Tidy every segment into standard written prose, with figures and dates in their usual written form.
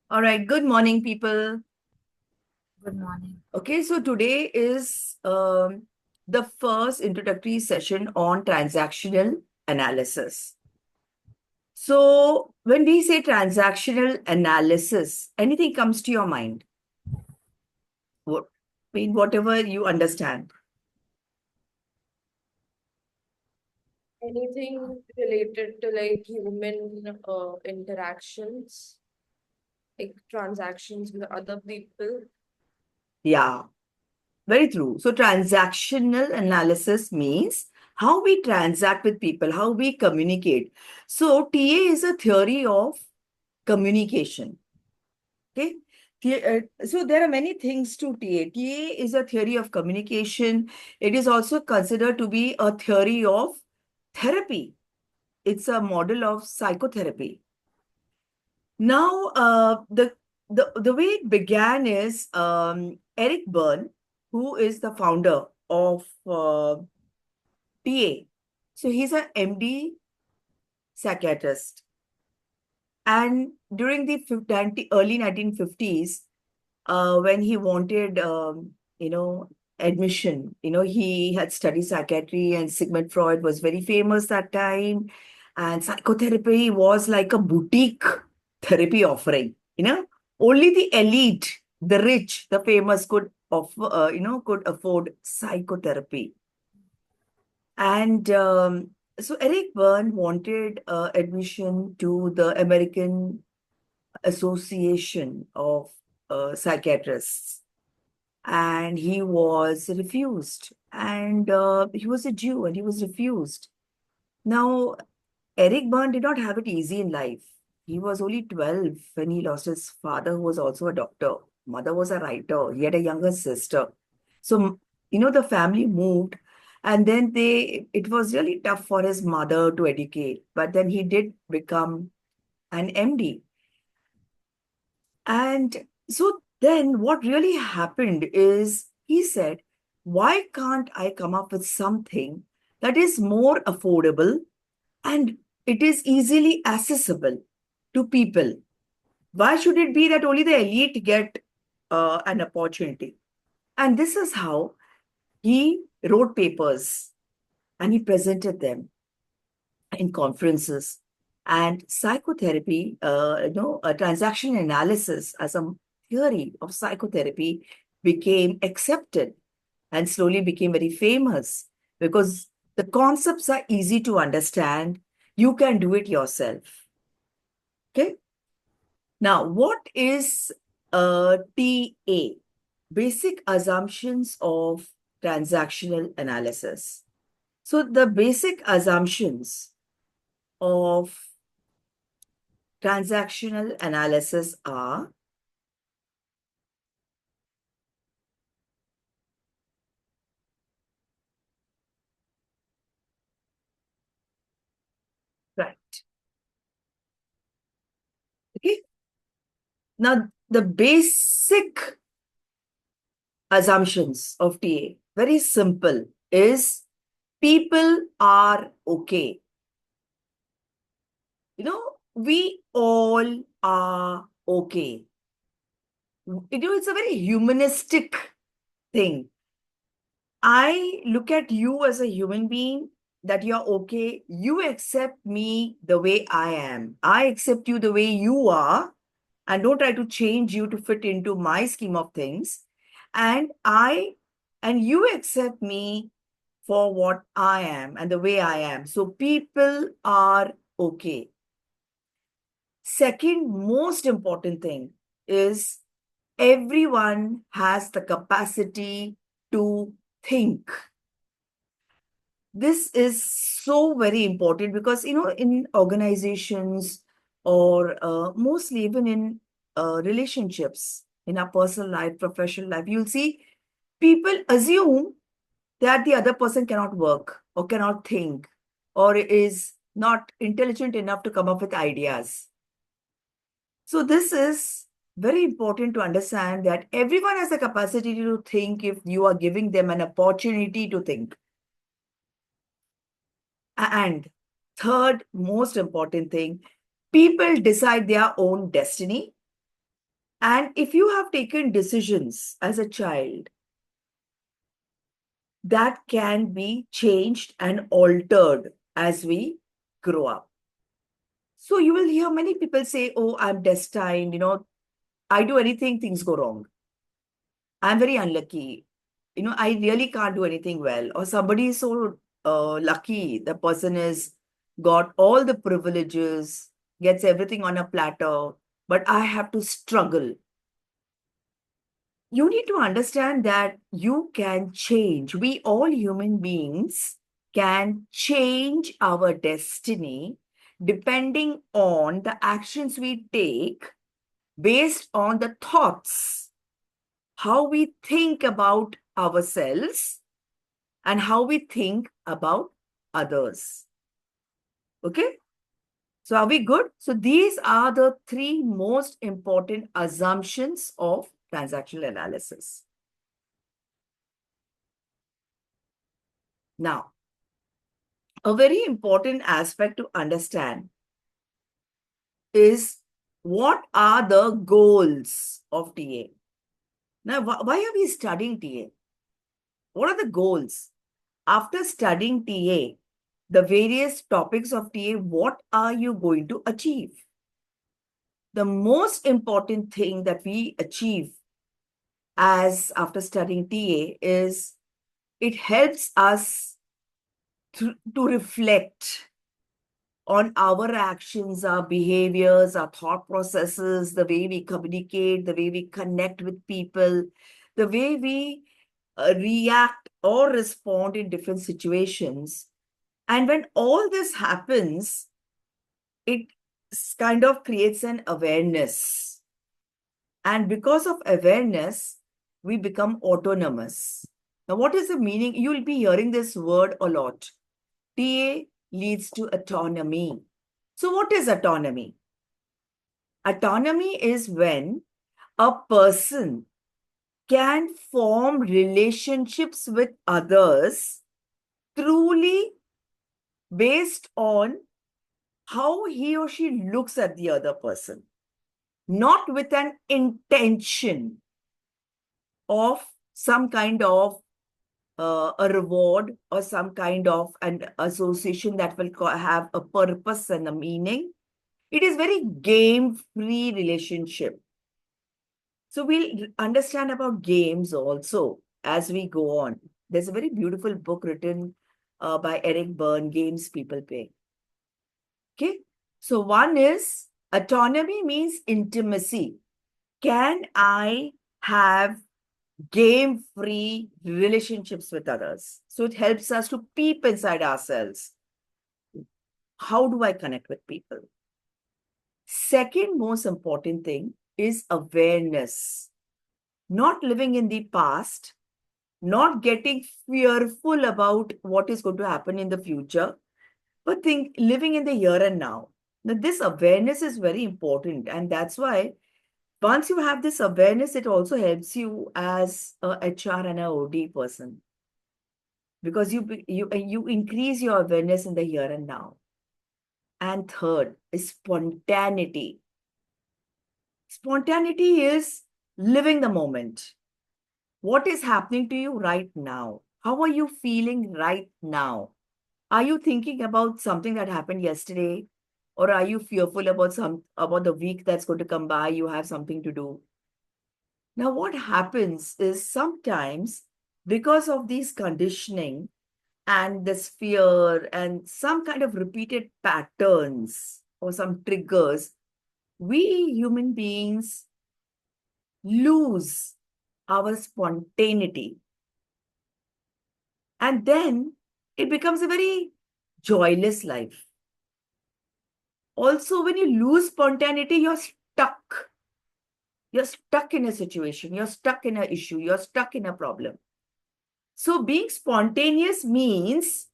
All right, good morning, people. Good morning. Okay, so today is the first introductory session on transactional analysis. So, when we say transactional analysis, anything comes to your mind? What, I mean, whatever you understand. Anything related to like human interactions, like transactions with other people? Yeah, very true. So, transactional analysis means how we transact with people, how we communicate. So, TA is a theory of communication. Okay. So there are many things to TA. TA is a theory of communication. It is also considered to be a theory of therapy. It's a model of psychotherapy. Now, the way it began is Eric Berne, who is the founder of TA. So he's an MD psychiatrist. And during the early 1950s, when he wanted, admission. He had studied psychiatry, and Sigmund Freud was very famous that time. And psychotherapy was like a boutique therapy offering. Only the elite, the rich, the famous could afford psychotherapy. And so Eric Berne wanted admission to the American Association of Psychiatrists, and he was refused. And he was a Jew, and he was refused. Now, Eric Berne did not have it easy in life. He was only 12 when he lost his father, who was also a doctor. Mother was a writer. He had a younger sister. So, the family moved, and then it was really tough for his mother to educate. But then he did become an MD. And so then what really happened is he said, why can't I come up with something that is more affordable and it is easily accessible to people? Why should it be that only the elite get an opportunity? And this is how he wrote papers and he presented them in conferences. And psychotherapy, a transaction analysis as a theory of psychotherapy became accepted and slowly became very famous because the concepts are easy to understand. You can do it yourself. Okay. Now, what is TA? Basic assumptions of transactional analysis. So, the basic assumptions of transactional analysis are right. Okay. Now, the basic assumptions of TA, very simple, is people are okay. We all are okay. It's a very humanistic thing. I look at you as a human being, that you're okay. You accept me the way I am. I accept you the way you are and don't try to change you to fit into my scheme of things. And you accept me for what I am and the way I am. So people are okay. Second most important thing is everyone has the capacity to think. This is so very important because, in organizations or mostly even in relationships, in our personal life, professional life, you'll see people assume that the other person cannot work or cannot think or is not intelligent enough to come up with ideas. So this is very important to understand that everyone has the capacity to think if you are giving them an opportunity to think. And third most important thing, people decide their own destiny. And if you have taken decisions as a child, that can be changed and altered as we grow up. So you will hear many people say, oh, I'm destined, I do anything, things go wrong. I'm very unlucky. I really can't do anything well. Or somebody is so lucky, the person has got all the privileges, gets everything on a platter, but I have to struggle. You need to understand that you can change. We all human beings can change our destiny depending on the actions we take based on the thoughts, how we think about ourselves and how we think about others. Okay? So, are we good? So, these are the three most important assumptions of transactional analysis. Now, a very important aspect to understand is what are the goals of TA? Now, why are we studying TA? What are the goals? After studying TA, the various topics of TA, what are you going to achieve? The most important thing that we achieve as after studying TA is it helps us to reflect on our actions, our behaviors, our thought processes, the way we communicate, the way we connect with people, the way we react or respond in different situations. And when all this happens, it kind of creates an awareness. And because of awareness, we become autonomous. Now, what is the meaning? You'll be hearing this word a lot. TA leads to autonomy. So, what is autonomy? Autonomy is when a person can form relationships with others truly based on how he or she looks at the other person, not with an intention of some kind of a reward or some kind of an association that will have a purpose and a meaning. It is very game-free relationship. So we'll understand about games also as we go on. There's a very beautiful book written by Eric Berne, Games People Play. Okay. So one is autonomy means intimacy. Can I have game-free relationships with others? So it helps us to peep inside ourselves. How do I connect with people? Second most important thing is awareness. Not living in the past, not getting fearful about what is going to happen in the future, but living in the here and now. Now, this awareness is very important, and that's why once you have this awareness, it also helps you as a HR and a OD person because you increase your awareness in the here and now. And third is spontaneity. Spontaneity is living the moment. What is happening to you right now? How are you feeling right now? Are you thinking about something that happened yesterday? Or are you fearful about the week that's going to come by? You have something to do. Now, what happens is sometimes because of these conditioning and this fear and some kind of repeated patterns or some triggers, we human beings lose our spontaneity. And then it becomes a very joyless life. Also, when you lose spontaneity, you're stuck. You're stuck in a situation, you're stuck in an issue, you're stuck in a problem. So, being spontaneous means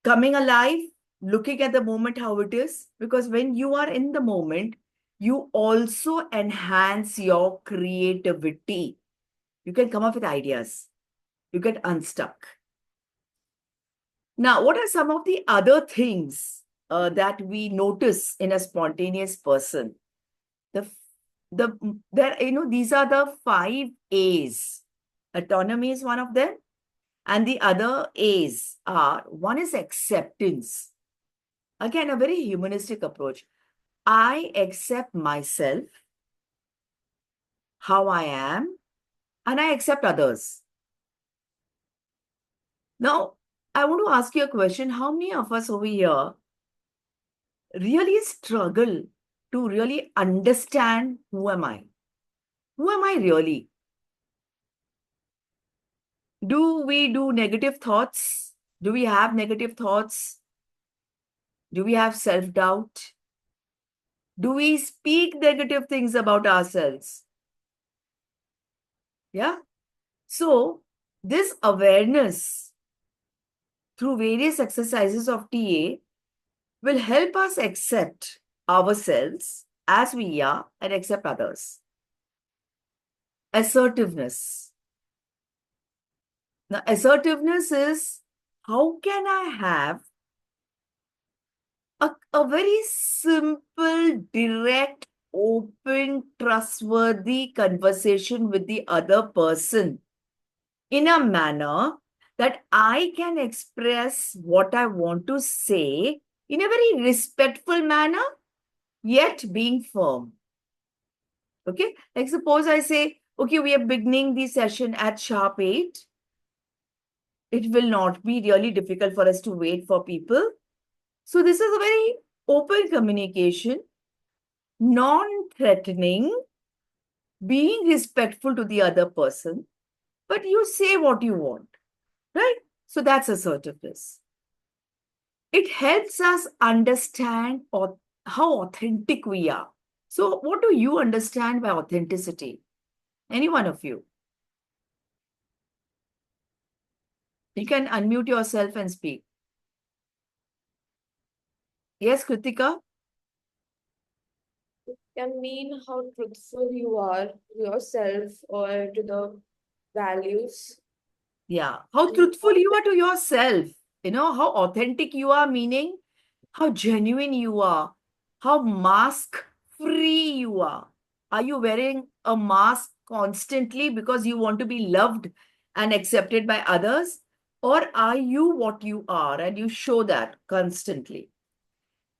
coming alive, looking at the moment how it is, because when you are in the moment, you also enhance your creativity. You can come up with ideas, you get unstuck. Now, what are some of the other things that we notice in a spontaneous person? The these are the 5 A's. Autonomy is one of them, and the other A's are, one is acceptance. Again, a very humanistic approach. I accept myself, how I am, and I accept others. Now, I want to ask you a question. How many of us over here really struggle to really understand who am I? Who am I really? Do we do negative thoughts? Do we have negative thoughts? Do we have self doubt? Do we speak negative things about ourselves? Yeah. So, this awareness through various exercises of TA will help us accept ourselves as we are and accept others. Assertiveness. Now, assertiveness is, how can I have a very simple, direct, open, trustworthy conversation with the other person in a manner that I can express what I want to say in a very respectful manner, yet being firm. Okay? Like suppose I say, okay, we are beginning the session at sharp 8. It will not be really difficult for us to wait for people. So this is a very open communication, non-threatening, being respectful to the other person, but you say what you want, right? So that's assertiveness. It helps us understand how authentic we are. So what do you understand by authenticity? Any one of you? You can unmute yourself and speak. Yes, Kritika? Can mean how truthful you are to yourself or to the values. Yeah. How And truthful you are to yourself. How authentic you are, meaning how genuine you are, how mask free you are. Are you wearing a mask constantly because you want to be loved and accepted by others? Or are you what you are and you show that constantly?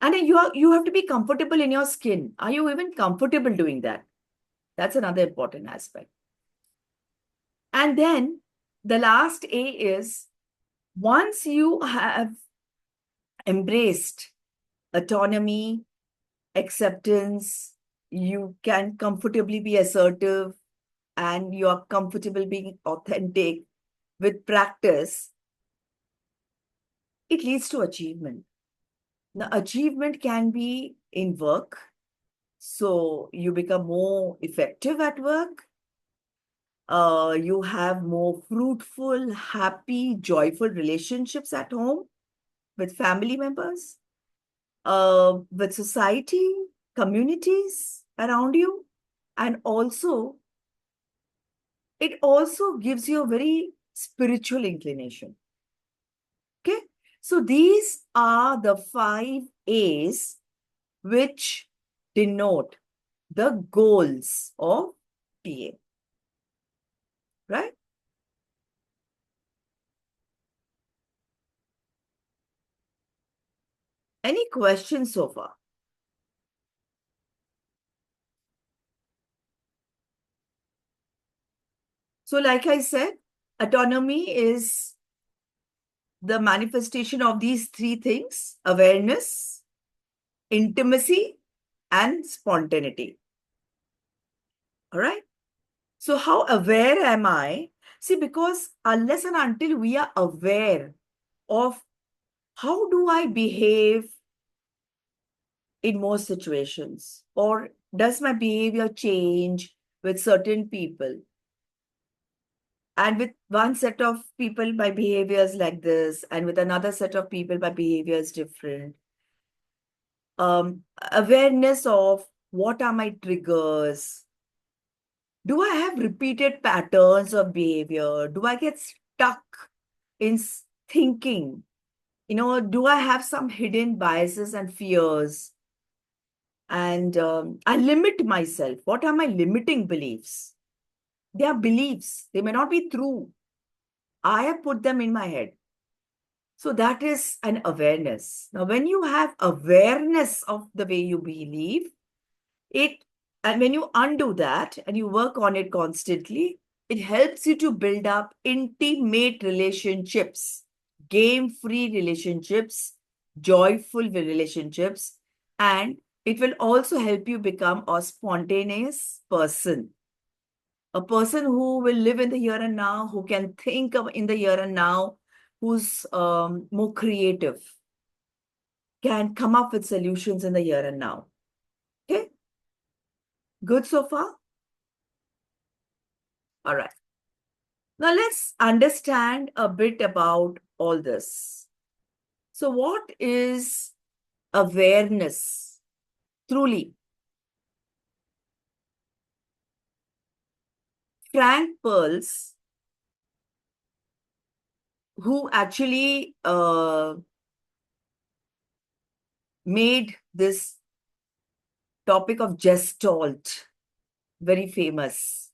And then you have to be comfortable in your skin. Are you even comfortable doing that? That's another important aspect. And then the last A is, once you have embraced autonomy, acceptance, you can comfortably be assertive, and you are comfortable being authentic with practice, it leads to achievement. Now, achievement can be in work. So you become more effective at work. You have more fruitful, happy, joyful relationships at home with family members, with society, communities around you. And also, it also gives you a very spiritual inclination. Okay. So these are the 5 A's which denote the goals of TA. Right? Any questions so far? So, like I said, autonomy is the manifestation of these 3 things: awareness, intimacy, and spontaneity. All right. So, how aware am I? See, because unless and until we are aware of how do I behave in most situations, or does my behavior change with certain people? And with one set of people, my behavior is like this, and with another set of people, my behavior is different. Awareness of what are my triggers. Do I have repeated patterns of behavior? Do I get stuck in thinking? Do I have some hidden biases and fears? And I limit myself. What are my limiting beliefs? They are beliefs. They may not be true. I have put them in my head. So that is an awareness. Now, when you have awareness of the way you believe, it, and when you undo that and you work on it constantly, it helps you to build up intimate relationships, game-free relationships, joyful relationships, and it will also help you become a spontaneous person, a person who will live in the here and now, who can think of in the here and now, who's more creative, can come up with solutions in the here and now. Okay, good so far? All right. Now let's understand a bit about all this. So, what is awareness truly? Frank Pearls, who actually made this topic of gestalt very famous.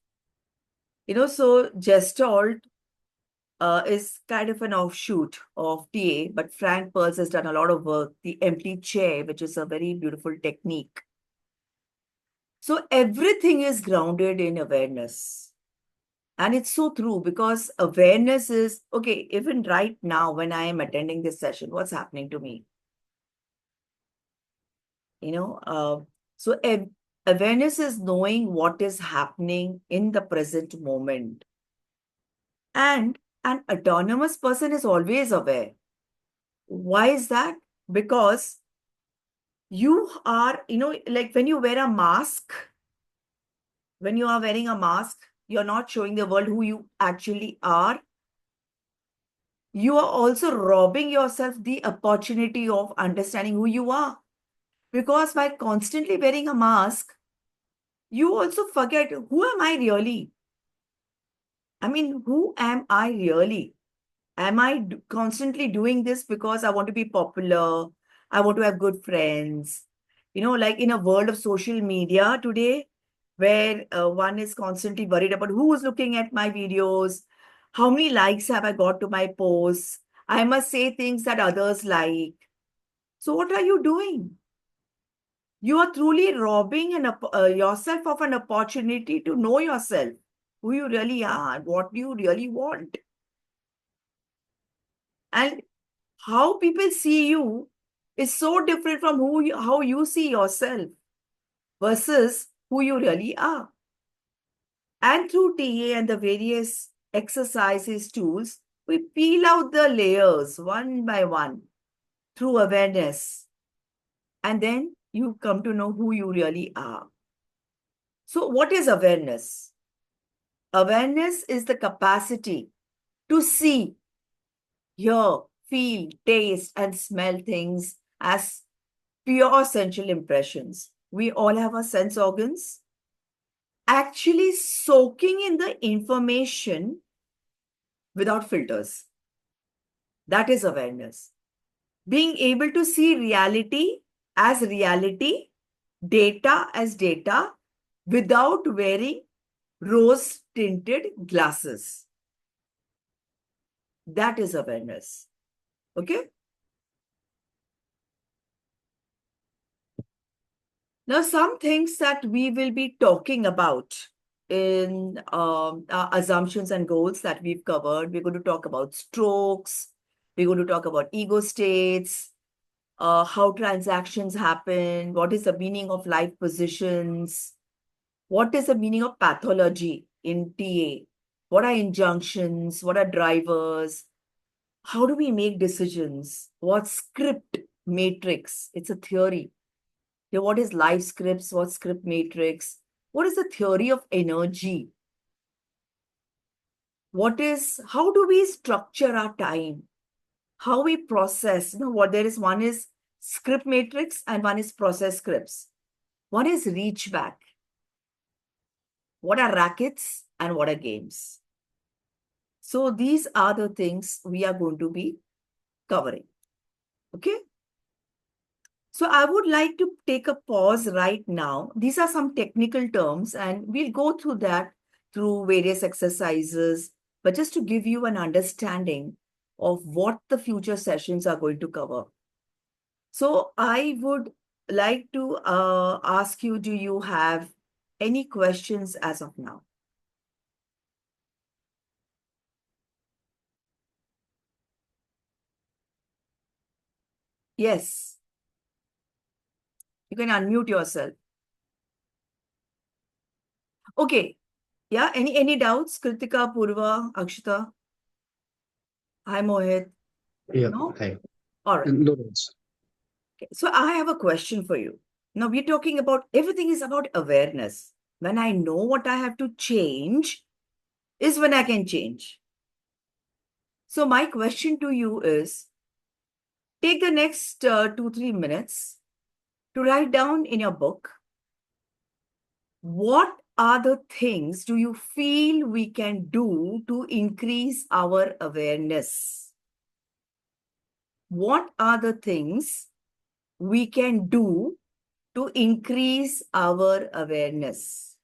So gestalt is kind of an offshoot of TA, but Frank Pearls has done a lot of work, the empty chair, which is a very beautiful technique. So everything is grounded in awareness. And it's so true because awareness is, okay, even right now when I am attending this session, what's happening to me? You know, so awareness is knowing what is happening in the present moment. And an autonomous person is always aware. Why is that? Because you are, like when you wear a mask, when you are wearing a mask, you're not showing the world who you actually are. You are also robbing yourself the opportunity of understanding who you are. Because by constantly wearing a mask, you also forget who am I really? I mean, who am I really? Am I constantly doing this because I want to be popular? I want to have good friends. Like in a world of social media today, where one is constantly worried about who is looking at my videos, how many likes have I got to my posts? I must say things that others like. So, what are you doing? You are truly robbing yourself of an opportunity to know yourself, who you really are, what you really want. And how people see you is so different from how you see yourself versus who you really are. And through TA and the various exercises tools, we peel out the layers one by one through awareness. And then you come to know who you really are. So, what is awareness? Awareness is the capacity to see, hear, feel, taste, and smell things as pure sensual impressions. We all have our sense organs. Actually, soaking in the information without filters. That is awareness. Being able to see reality, data as data, without wearing rose tinted glasses. That is awareness. Okay. Now, some things that we will be talking about in our assumptions and goals that we've covered. We're going to talk about strokes. We're going to talk about ego states, how transactions happen, what is the meaning of life positions, what is the meaning of pathology in TA, what are injunctions, what are drivers, how do we make decisions, what's script matrix? It's a theory. What is life scripts? What's script matrix? What is the theory of energy? How do we structure our time? How we process? What there is one is script matrix and one is process scripts. One is reach back. What are rackets and what are games? So these are the things we are going to be covering. Okay. So I would like to take a pause right now. These are some technical terms, and we'll go through that through various exercises, but just to give you an understanding of what the future sessions are going to cover. So I would like to ask you, do you have any questions as of now? Yes, you can unmute yourself. Okay. Yeah, any doubts? Kritika, Purva, Akshita? Hi, Mohit. Yeah, No? hi. All right. No worries. Okay. So I have a question for you. Now we're talking about everything is about awareness. When I know what I have to change is when I can change. So my question to you is take the next 2, 3 minutes to write down in your book what are the things do you feel we can do to increase our awareness? What are the things we can do to increase our awareness?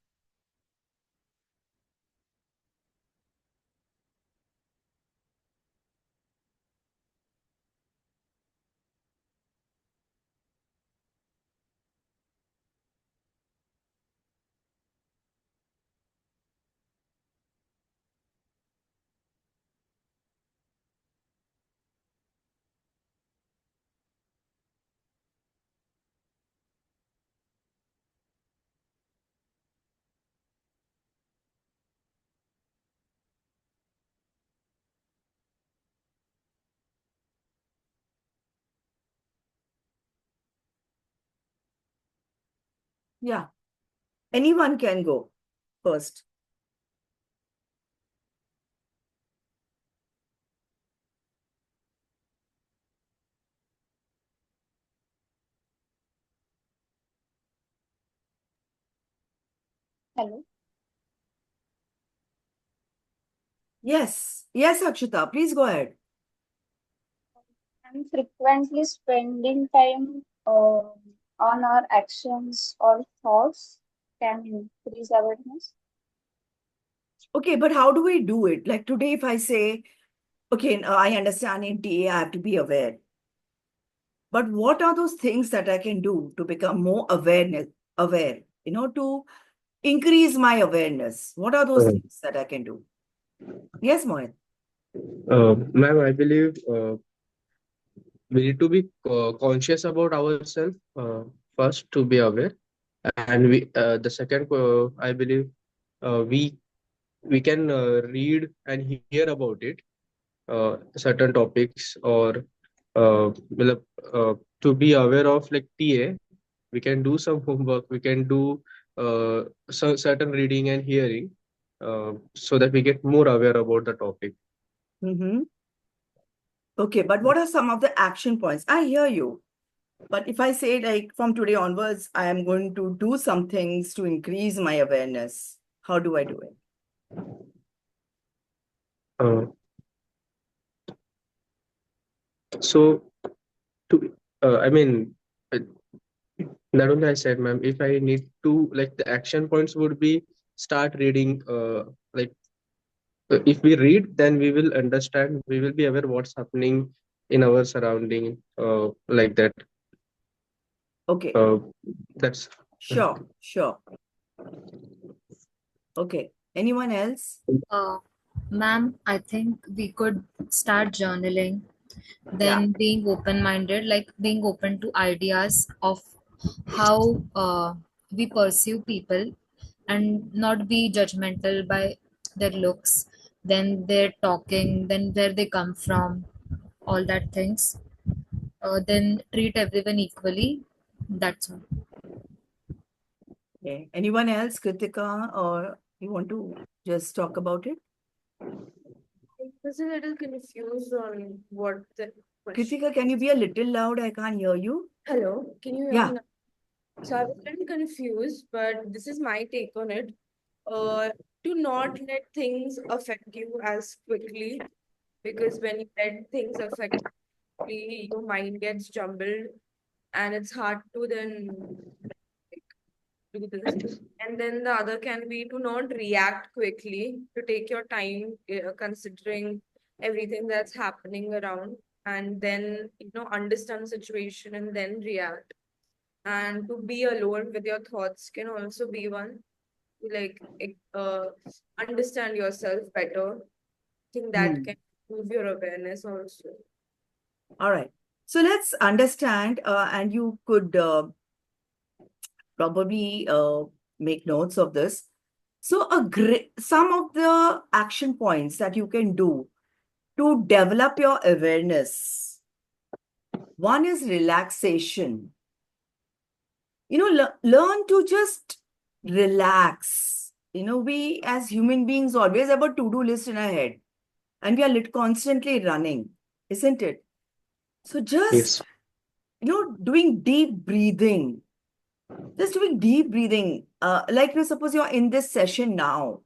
Yeah, anyone can go first. Hello. Yes, yes, Akshita, please go ahead. And frequently spending time on our actions or thoughts can increase awareness. Okay, but how do we do it? Like today, if I say, okay, I understand in TA, I have to be aware. But what are those things that I can do to become more aware, to increase my awareness? What are those Uh, things that I can do? Yes, Mohit. Ma'am, I believe we need to be conscious about ourselves first to be aware, and the second I believe we can read and hear about it, certain topics or मतलब, to be aware of like TA. We can do some homework. We can do certain reading and hearing, so that we get more aware about the topic. Mm-hmm. Okay, but what are some of the action points? I hear you. But if I say, like, from today onwards, I am going to do some things to increase my awareness, how do I do it? Uh, so to I mean, uh, not only I said, ma'am, if I need to, like, the action points would be start reading. Like, if we read, then we will understand. We will be aware what's happening in our surrounding. Like that. Okay, Uh, that's. sure, sure. Okay. Anyone else? Uh, Ma'am, I think we could start journaling, Yeah. then being open-minded, like being open to ideas of how we perceive people and not be judgmental by their looks, then their talking, then where they come from, all that things. Then treat everyone equally. That's all. Okay. Anyone else, Kritika, or you want to just talk about it? I was a little confused on what the question Kritika, can you is. be a little loud? I can't hear you. Hello, can you hear me Yeah. now? So I was a little confused, but this is my take on it. Uh, to not let things affect you as quickly, because when you let things affect you, your mind gets jumbled and it's hard to then do this. And then the other can be to not react quickly, to take your time, considering everything that's happening around, and then understand the situation and then react. And to be alone with your thoughts can also be one. Like understand yourself better. I think that Hmm. can improve your awareness also. All right. So let's understand, and you could probably make notes of this. So, some of the action points that you can do to develop your awareness. One is relaxation. Learn to just relax. We as human beings always have a to-do list in our head, and we are constantly running, isn't it? So just, Yes. doing deep breathing, like, suppose you're in this session now,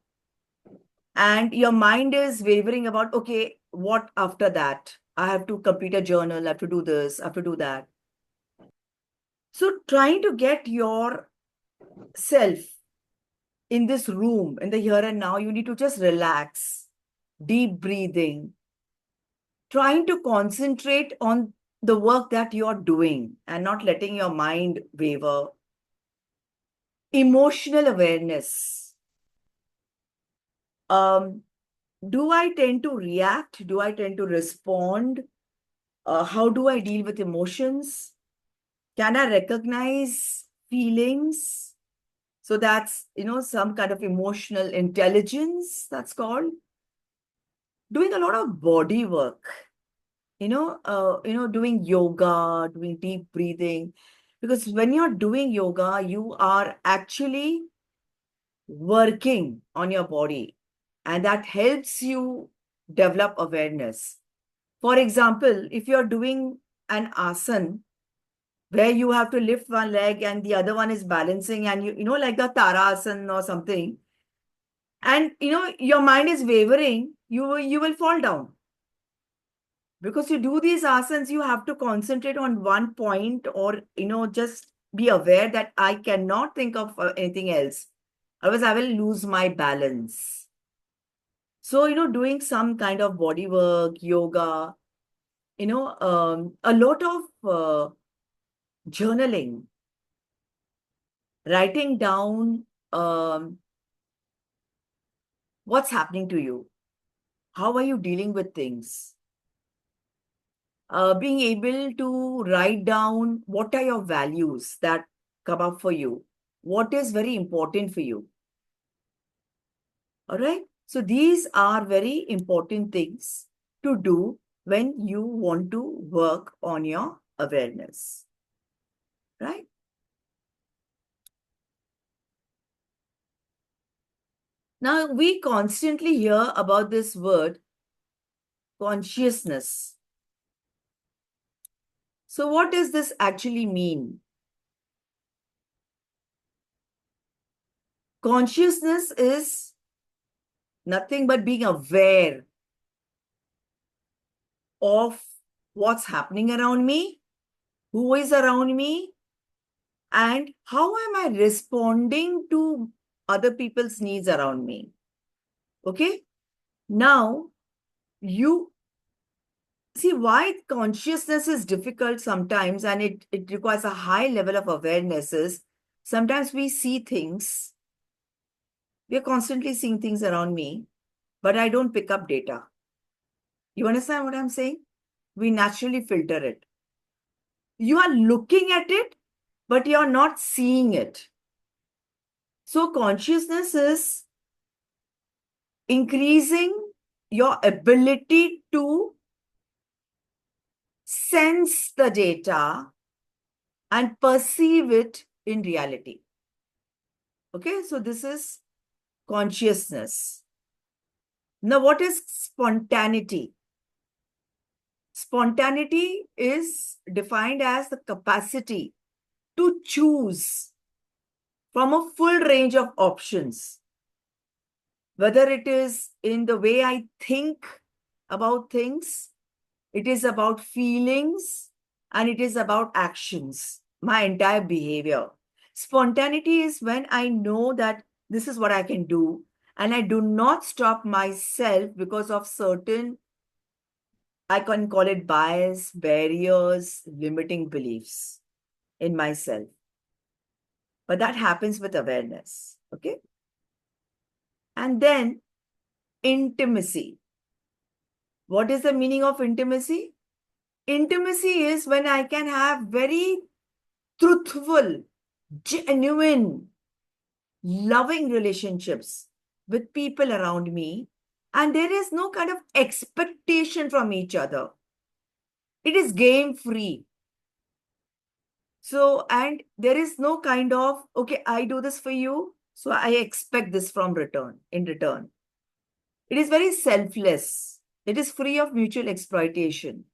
and your mind is wavering about, okay, what after that? I have to complete a journal, I have to do this, I have to do that. So trying to get yourself in this room, in the here and now, you need to just relax, deep breathing, trying to concentrate on the work that you're doing and not letting your mind waver. Emotional awareness. Um, do I tend to react? Do I tend to respond? How do I deal with emotions? Can I recognize feelings? So that's, some kind of emotional intelligence, that's called. Doing a lot of body work, doing yoga, doing deep breathing. Because when you're doing yoga, you are actually working on your body, and that helps you develop awareness. For example, if you're doing an asana where you have to lift one leg and the other one is balancing, and like the Tara asana or something, and your mind is wavering, you will fall down. Because to do these asanas, you have to concentrate on one point, or just be aware that I cannot think of anything else, otherwise I will lose my balance. So, doing some kind of body work, yoga, a lot of journaling, writing down um, what's happening to you, how are you dealing with things, being able to write down what are your values that come up for you, what is very important for you. All right. So these are very important things to do when you want to work on your awareness. Right? Now, we constantly hear about this word consciousness. So, what does this actually mean? Consciousness is nothing but being aware of what's happening around me, who is around me, and how am I responding to other people's needs around me. Okay? Now, you see why consciousness is difficult sometimes, and it requires a high level of awareness. Is sometimes we see things, we are constantly seeing things around me, but I don't pick up data. You understand what I'm saying? We naturally filter it. You are looking at it, but you're not seeing it. So consciousness is increasing your ability to sense the data and perceive it in reality. Okay, so this is consciousness. Now, what is spontaneity? Spontaneity is defined as the capacity to choose from a full range of options, whether it is in the way I think about things, it is about feelings, and it is about actions, my entire behavior. Spontaneity is when I know that this is what I can do, and I do not stop myself because of certain, I can call it bias, barriers, limiting beliefs in myself. But that happens with awareness. Okay. And then intimacy. What is the meaning of intimacy? Intimacy is when I can have very truthful, genuine, loving relationships with people around me, and there is no kind of expectation from each other. It is game free. So, and there is no kind of, okay, I do this for you, so I expect this from return, in return. It is very selfless. It is free of mutual exploitation.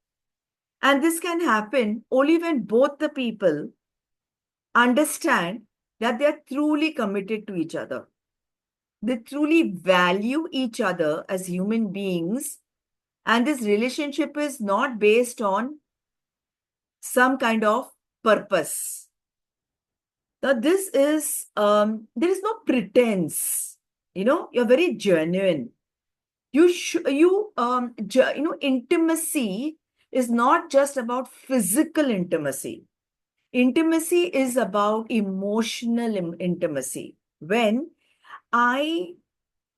And this can happen only when both the people understand that they are truly committed to each other. They truly value each other as human beings. And this relationship is not based on some kind of purpose. Now, this is, there is no pretense. You're very genuine. Intimacy is not just about physical intimacy. Intimacy is about emotional intimacy. When I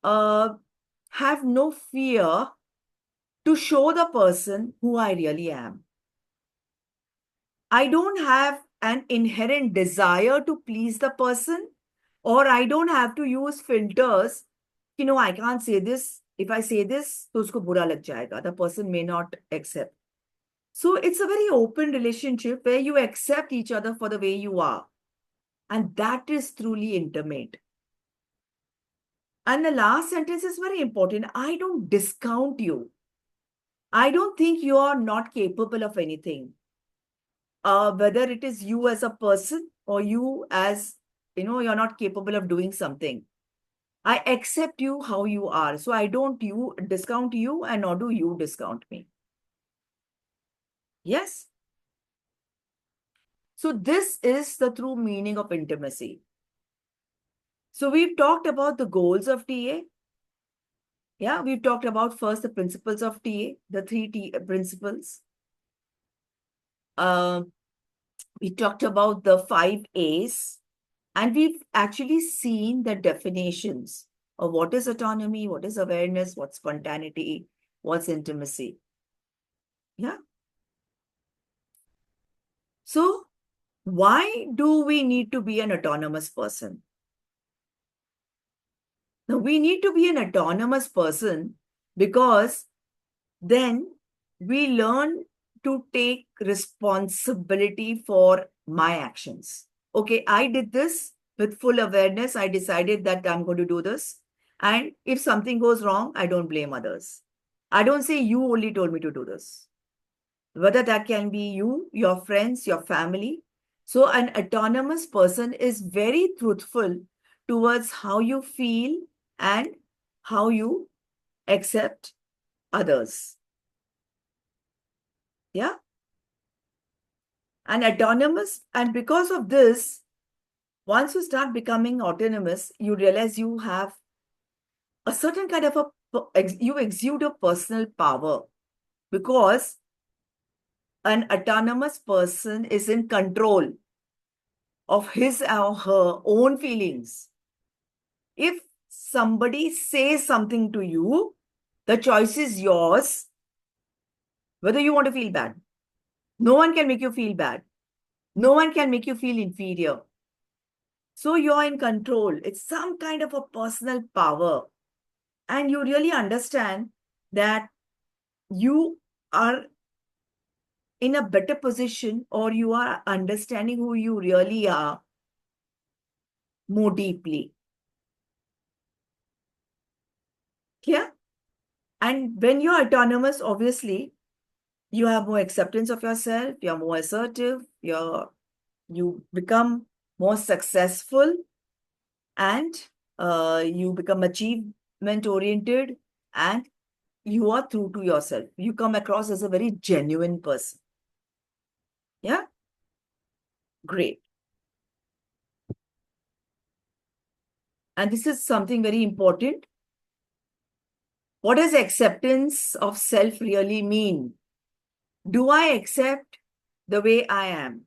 have no fear to show the person who I really am. I don't have an inherent desire to please the person, or I don't have to use filters. I can't say this. If I say this, to usko bura lag jayega. The person may not accept. So it's a very open relationship where you accept each other for the way you are. And that is truly intimate. And the last sentence is very important. I don't discount you. I don't think you are not capable of anything. Whether it is you as a person or you as, you're not capable of doing something. I accept you how you are. So I don't discount you, and nor do you discount me. Yes. So this is the true meaning of intimacy. So we've talked about the goals of TA. Yeah, we've talked about first the principles of TA, the three principles. We talked about the 5 A's, and we've actually seen the definitions of what is autonomy, what is awareness, what's spontaneity, what's intimacy. Yeah. So why do we need to be an autonomous person? Now, we need to be an autonomous person because then we learn to take responsibility for my actions. Okay, I did this with full awareness. I decided that I'm going to do this. And if something goes wrong, I don't blame others. I don't say you only told me to do this. Whether that can be you, your friends, your family. So an autonomous person is very truthful towards how you feel and how you accept others. Yeah. And autonomous, and because of this, once you start becoming autonomous, you realize you have a certain kind of you exude a personal power, because an autonomous person is in control of his or her own feelings. If somebody says something to you, the choice is yours, whether you want to feel bad. No one can make you feel bad. No one can make you feel inferior. So you're in control. It's some kind of a personal power. And you really understand that you are in a better position, or you are understanding who you really are more deeply. Yeah. And when you're autonomous, obviously, you have more acceptance of yourself, you're more assertive, you become more successful, and you become achievement oriented, and you are true to yourself. You come across as a very genuine person. Yeah, great. And this is something very important. What does acceptance of self really mean? Do I accept the way I am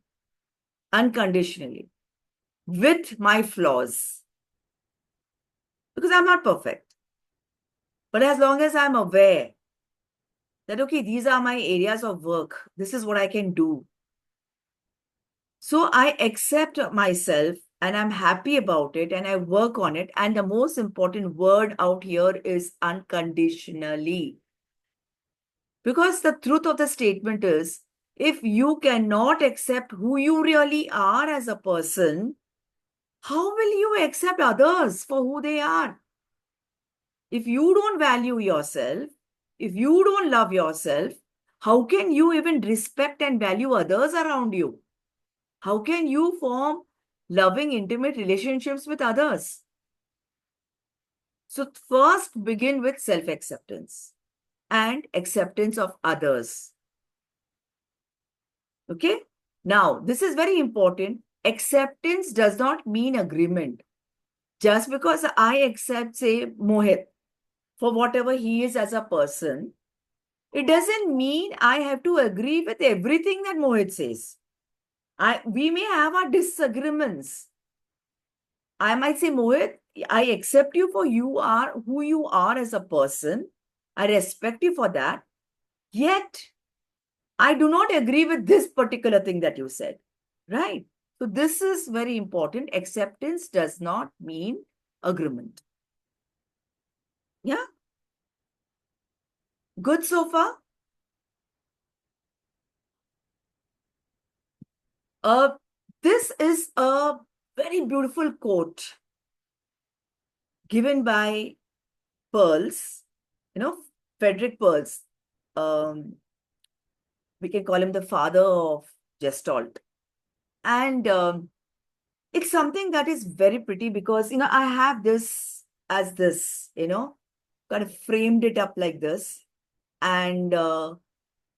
unconditionally with my flaws? Because I'm not perfect. But as long as I'm aware that, okay, these are my areas of work, this is what I can do. So I accept myself and I'm happy about it and I work on it. And the most important word out here is unconditionally. Because the truth of the statement is, if you cannot accept who you really are as a person, how will you accept others for who they are? If you don't value yourself, if you don't love yourself, how can you even respect and value others around you? How can you form loving, intimate relationships with others? So, first begin with self acceptance and acceptance of others. Okay? Now, this is very important. Acceptance does not mean agreement. Just because I accept, say, Mohit for whatever he is as a person, it doesn't mean I have to agree with everything that Mohit says. We may have our disagreements. I might say, Mohit, I accept you for you are who you are as a person. I respect you for that. Yet, I do not agree with this particular thing that you said. Right? So, this is very important. Acceptance does not mean agreement. Yeah? Good so far? Uh, this is a very beautiful quote given by Pearls, Frederick Pearls. Um, we can call him the father of Gestalt. And it's something that is very pretty because, I have this as this, kind of framed it up like this. And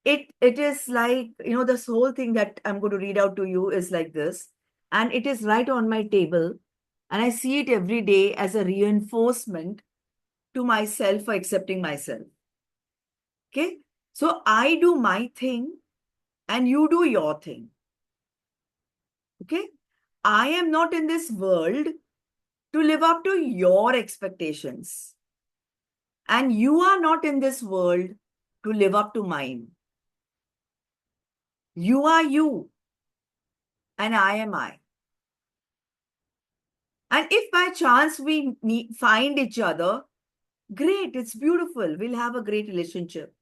it is like, this whole thing that I'm going to read out to you is like this. And it is right on my table. And I see it every day as a reinforcement to myself for accepting myself. Okay. So I do my thing and you do your thing. Okay. I am not in this world to live up to your expectations. And you are not in this world to live up to mine. You are you, and I am I. And if by chance we find each other, great, it's beautiful. We'll have a great relationship.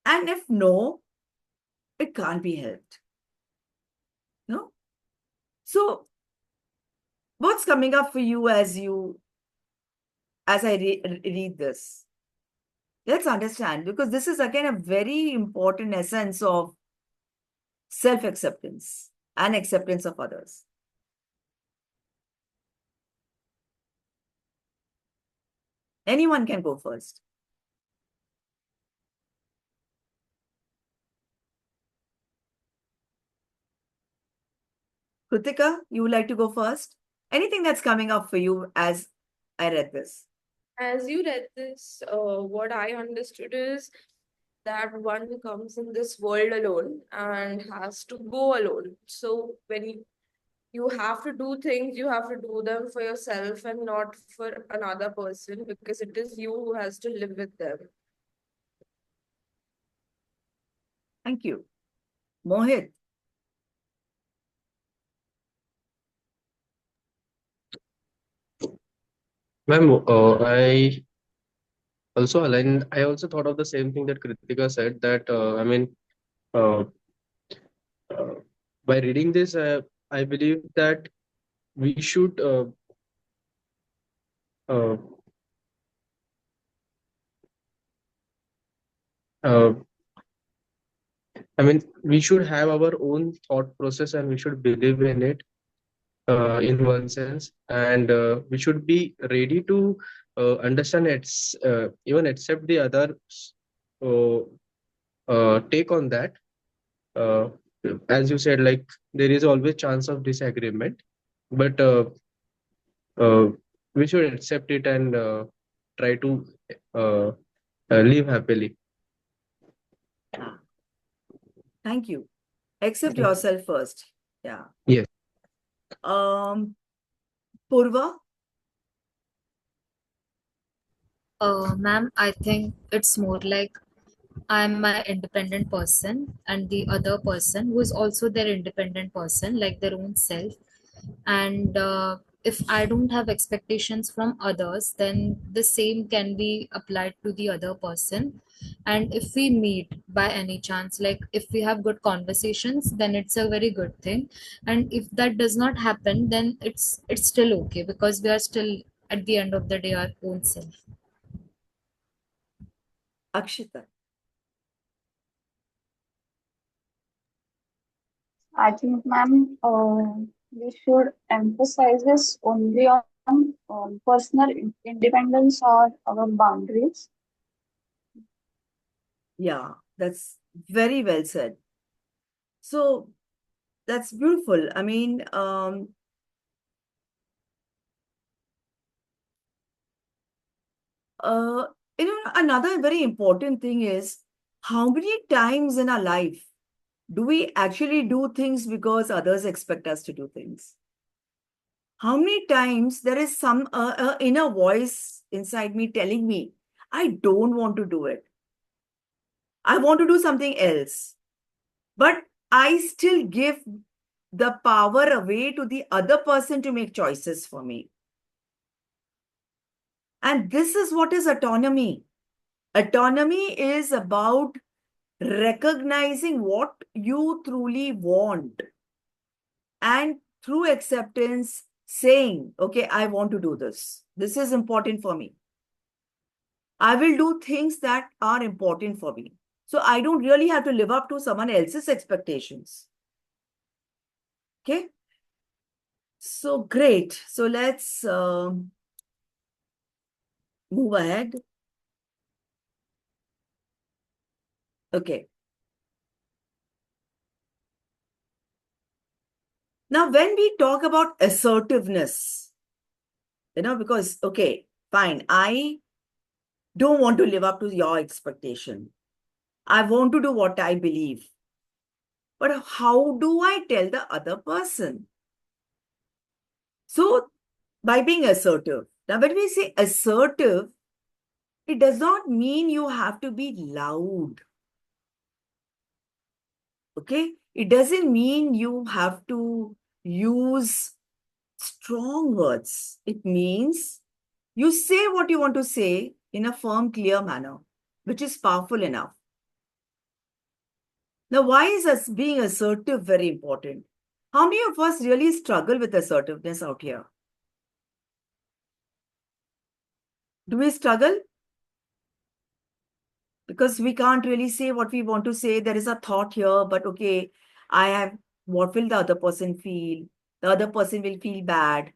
And if no, it can't be helped. No? So, what's coming up for you as I read this? Let's understand, because this is again a very important essence of self-acceptance and acceptance of others. Anyone can go first. Kritika, you would like to go first? Anything that's coming up for you as I read this? As you read this, what I understood is that one comes in this world alone and has to go alone. So when you have to do things, you have to do them for yourself and not for another person, because it is you who has to live with them. Thank you. Mohit. Ma'am, I also thought of the same thing that Kritika said, that uh, uh, by reading this, I believe that we should uh, uh, we should have our own thought process and we should believe in it, in one sense, and we should be ready to understand even accept the other take on that. Uh, as you said, like there is always chance of disagreement, but uh, we should accept it and try to uh, live happily. Ah, thank you. Accept yourself first. Yeah. Yes. Um, Purva? Ma'am, I think it's more like I'm my independent person, and the other person who is also their independent person, like their own self. And if I don't have expectations from others, then the same can be applied to the other person. And if we meet by any chance, like if we have good conversations, then it's a very good thing. And if that does not happen, then it's still okay, because we are still at the end of the day our own self. Akshita? I think, ma'am, we should emphasize this only on personal independence or our boundaries. Yeah, that's very well said. So that's beautiful. I mean, uh, another very important thing is how many times in our life do we actually do things because others expect us to do things? How many times there is some inner voice inside me telling me, I don't want to do it. I want to do something else. But I still give the power away to the other person to make choices for me. And this is what is autonomy. Autonomy is about recognizing what you truly want and through acceptance saying, okay, I want to do this. This is important for me. I will do things that are important for me. So I don't really have to live up to someone else's expectations. Okay. So great. So let's move ahead. Okay. Now, when we talk about assertiveness, because, okay, fine, I don't want to live up to your expectation. I want to do what I believe. But how do I tell the other person? So, by being assertive. Now, when we say assertive, it does not mean you have to be loud. Okay? It doesn't mean you have to use strong words. It means you say what you want to say in a firm, clear manner, which is powerful enough. Now, why is us being assertive very important? How many of us really struggle with assertiveness out here? Do we struggle? Because we can't really say what we want to say. There is a thought here, but okay, what will the other person feel? The other person will feel bad.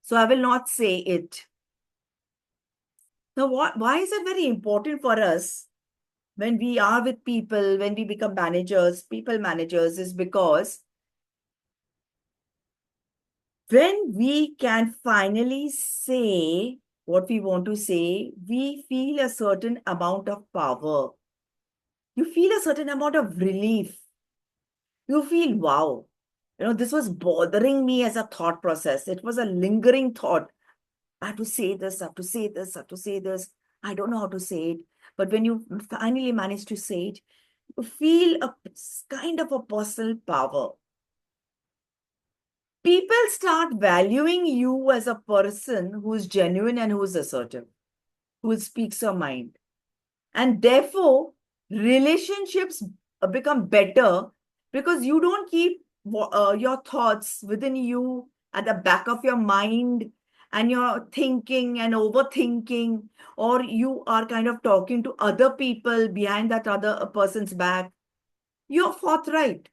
So I will not say it. Now, why is it very important for us when we are with people, when we become managers, people managers, is because when we can finally say what we want to say, we feel a certain amount of power. You feel a certain amount of relief. You feel, wow, this was bothering me as a thought process. It was a lingering thought. I have to say this, I have to say this, I have to say this. I don't know how to say it. But when you finally manage to say it, you feel a kind of a personal power. People start valuing you as a person who's genuine and who's assertive, who speaks her mind. And therefore, relationships become better because you don't keep your thoughts within you at the back of your mind and you're thinking and overthinking, or you are kind of talking to other people behind that other person's back. You're forthright.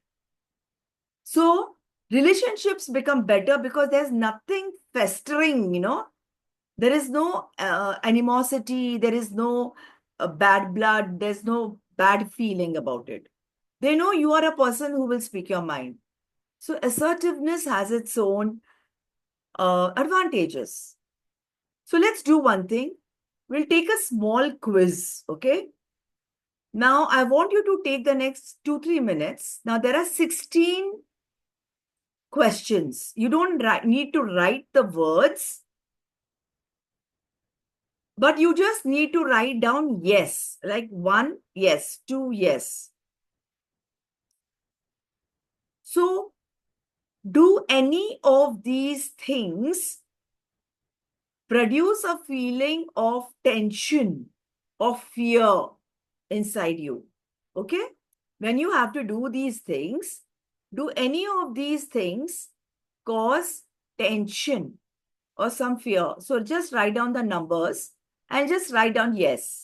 So relationships become better because there's nothing festering. There is no animosity, there is no bad blood, there's no bad feeling about it. They know you are a person who will speak your mind. So assertiveness has its own advantages. So let's do one thing. We'll take a small quiz, okay? Now I want you to take the next 2-3 minutes. Now there are 16 questions. You don't need to write the words, but you just need to write down yes, like 1 yes, 2 yes. So do any of these things produce a feeling of tension, of fear inside you? Okay? When you have to do these things, do any of these things cause tension or some fear? So just write down the numbers and just write down yes.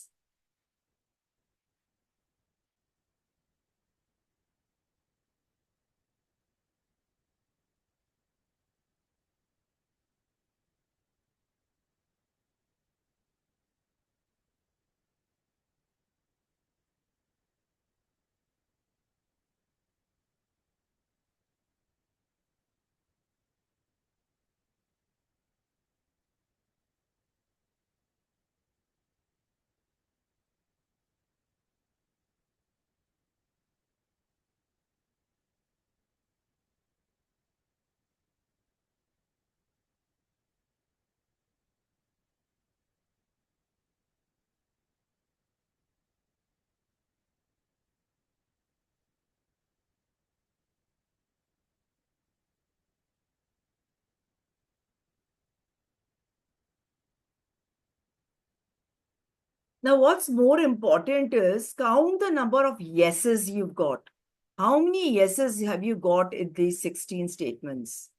Now, what's more important is count the number of yeses you've got. How many yeses have you got in these 16 statements?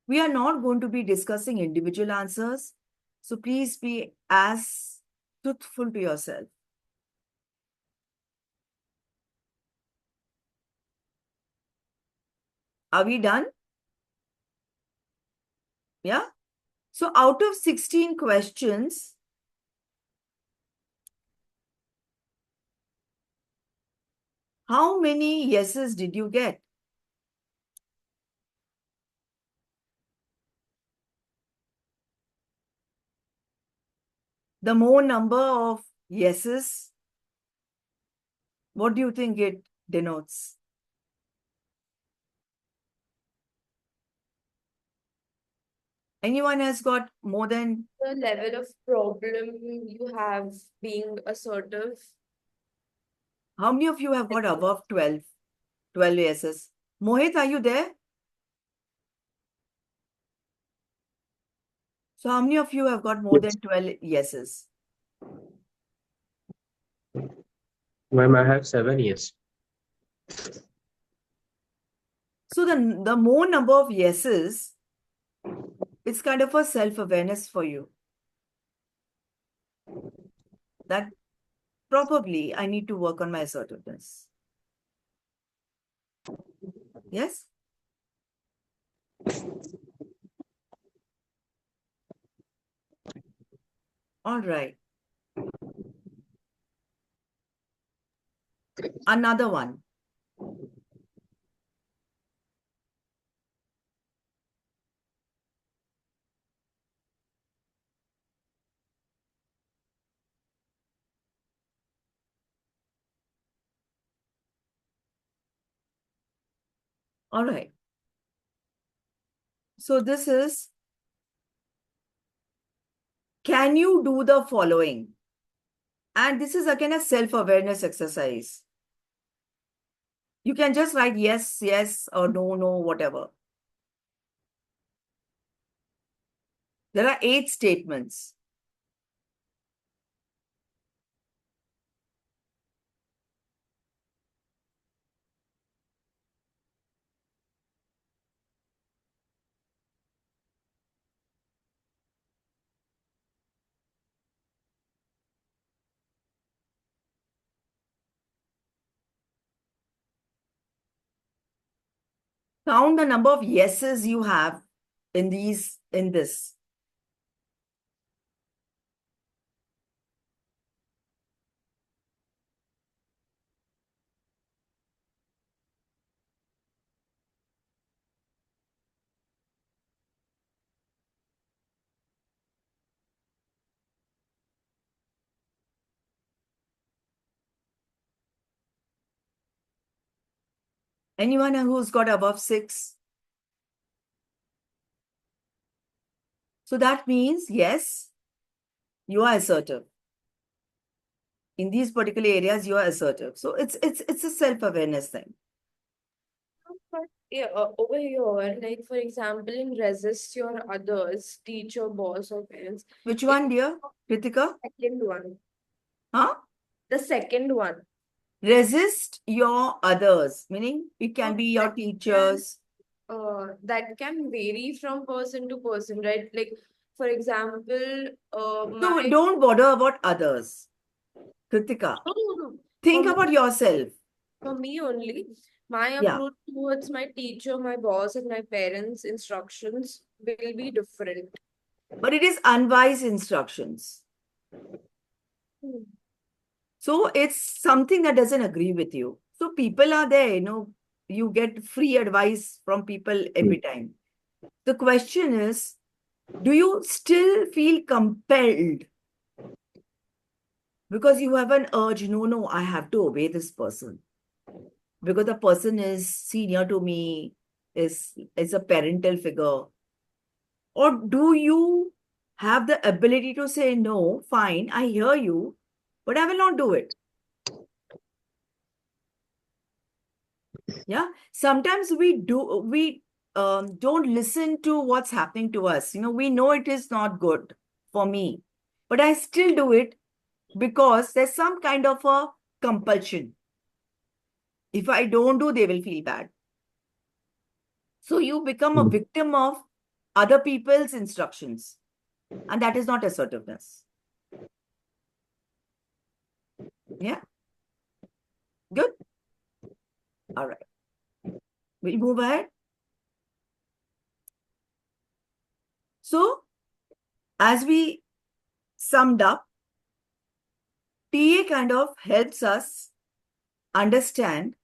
We are not going to be discussing individual answers. So please be as truthful to yourself. Are we done? Yeah. So out of 16 questions, how many yeses did you get? The more number of yeses, what do you think it denotes? Anyone has got more than, The level of problem you have being assertive. how many of you have got above 12? 12 yeses. Mohit, are you there? So how many of you have got more Yes. than 12 yeses? Ma'am, I have 7 years. So the more number of yeses, it's kind of a self-awareness for you. That probably I need to work on my assertiveness. Yes? All right. Another one. All right. So this is, can you do the following? And this is again a self-awareness exercise. You can just write yes, yes, or no, no, whatever. There are 8 statements. Count the number of yeses you have in this? Anyone who's got above 6? So that means, yes, you are assertive. In these particular areas, you are assertive. So it's a self-awareness thing. But yeah, over here, like for example, in resist your others, teacher, boss, or parents. Which one, dear? Kritika? Second one. Huh? The second one. Resist your others, meaning it can be your That can teachers. that can vary from person to person, right? Like for example, So my don't bother about others. Kritika, no, no, no. think about yourself. For me only, my Yeah, approach towards my teacher, my boss, and my parents' instructions will be different. but it is unwise instructions. Hmm. So it's something that doesn't agree with you. So people are there, you get free advice from people every time. The question is, do you still feel compelled because you have an urge? No, I have to obey this person because the person is senior to me, is a parental figure. Or do you have the ability to say, no, fine, I hear you, but I will not do it? Yeah. Sometimes we don't listen to what's happening to us. We know it is not good for me, but I still do it because there's some kind of a compulsion. If I don't do, they will feel bad. So you become a victim of other people's instructions, and that is not assertiveness. Yeah. Good. All right. We'll move ahead. So, as we summed up, TA kind of helps us understand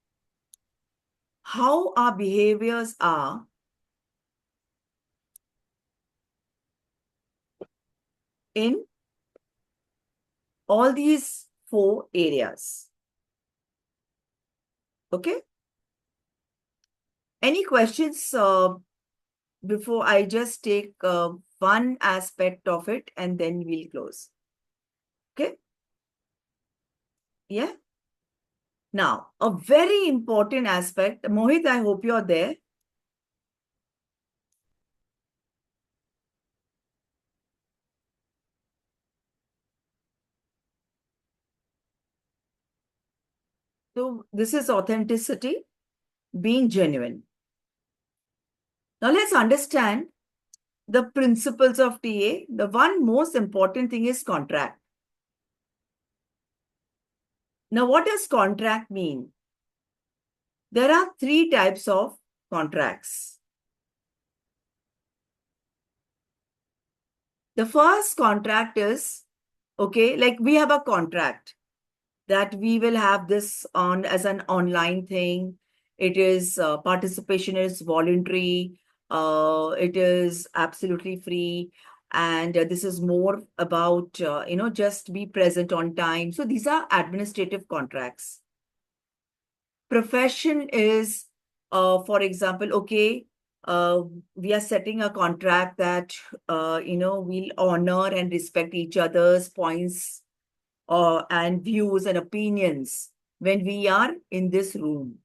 how our behaviors are in all these 4 areas. Okay? Any questions before I just take one aspect of it and then we'll close? Okay? Yeah? Now, a very important aspect. Mohit, I hope you're there. So, this is authenticity, being genuine. Now, let's understand the principles of TA. The one most important thing is contract. Now, what does contract mean? There are 3 types of contracts. The first contract is, okay, like we have a contract that we will have this on as an online thing. It is participation is voluntary. It is absolutely free. And this is more about, just be present on time. So these are administrative contracts. Profession is, for example, okay, we are setting a contract that, we'll honor and respect each other's points and views and opinions when we are in this room.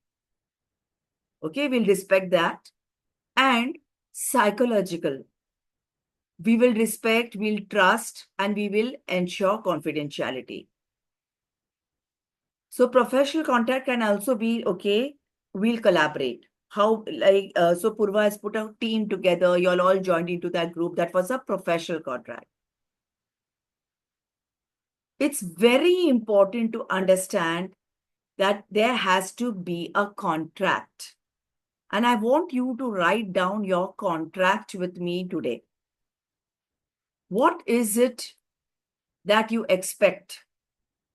Okay, we'll respect that. And psychological, we will respect, we'll trust, and we will ensure confidentiality. So professional contract can also be, okay, we'll collaborate. How, like, so Purva has put a team together, you all joined into that group. That was a professional contract. It's very important to understand that there has to be a contract. And I want you to write down your contract with me today. What is it that you expect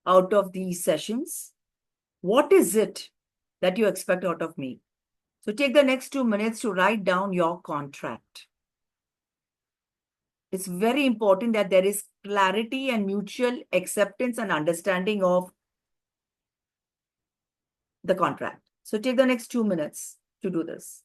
out of these sessions? What is it that you expect out of me? So take the next 2 minutes to write down your contract. It's very important that there is clarity and mutual acceptance and understanding of the contract. So take the next 2 minutes to do this.